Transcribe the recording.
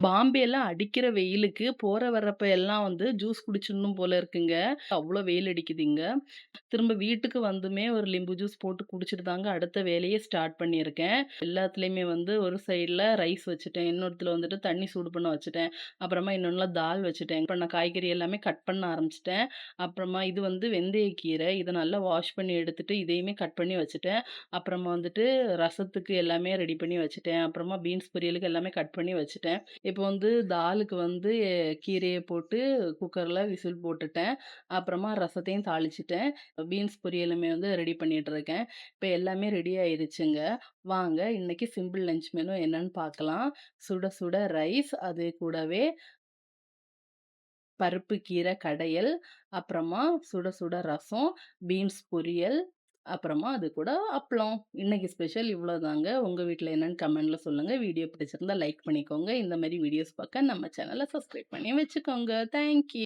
பாம்பேலாம் அடிக்கிற வெயிலுக்கு போற வர்றப்ப எல்லாம் வந்து ஜூஸ் குடிச்சிடணும் போல இருக்குங்க. அவ்ளோ வெயில் அடிக்குது இங்க. திரும்ப வீட்டுக்கு வந்துமே ஒரு லிம்பு ஜூஸ் போட்டு குடிச்சிட்டு தாங்க அடுத்த வேலையே ஸ்டார்ட் பண்ணியிருக்கேன். எல்லாத்துலயுமே வந்து ஒரு சைடுல ரைஸ் வச்சுட்டேன். இன்னொருத்துல வந்துட்டு தண்ணி சூடு பண்ண வச்சுட்டேன். அப்புறமா இன்னொன்னுல தால் வச்சுட்டேன். இப்ப நான் காய்கறி எல்லாமே கட் பண்ண ஆரம்பிச்சுட்டேன். அப்புறமா இது வந்து வெந்தயக்கீரை. இத நல்லா வாஷ் பண்ணி எடுத்துட்டு இதையுமே கட் பண்ணி வச்சுட்டேன். அப்புறமா வந்துட்டு ரசத்துக்கு எல்லாமே ரெடி பண்ணி வச்சுட்டேன். அப்புறமா பீன்ஸ் பொரியலுக்கு எல்லாமே கட் பண்ணி வச்சுட்டேன். இப்போ வந்து தாலுக்கு வந்து கீரைய போட்டு குக்கர்ல விசில் போட்டுட்டேன். அப்புறமா ரசத்தையும் தாளிச்சுட்டேன். பீன்ஸ் பொரியலுமே வந்து ரெடி பண்ணிட்டு இருக்கேன். இப்ப எல்லாமே ரெடி ஆயிருச்சுங்க. வாங்க இன்னைக்கு சிம்பிள் லஞ்ச் மெனு என்னன்னு பார்க்கலாம். சுட சுட ரைஸ், அது கூடவே பருப்பு கீரை கடையல், அப்புறமா சுட சுட ரசம், பீன்ஸ் பொரியல், அப்புறமா அது கூட அப்பளம். இன்னைக்கு ஸ்பெஷல் இவ்வளோதாங்க. உங்க வீட்ல என்னன்னு கமெண்ட்ல சொல்லுங்க. வீடியோ பிடிச்சிருந்தா லைக் பண்ணிக்கோங்க. இந்த மாரி வீடியோஸ் பார்க்க நம்ம சேனல சப்ஸ்கிரைப் பண்ணி வச்சுக்கோங்க. Thank you.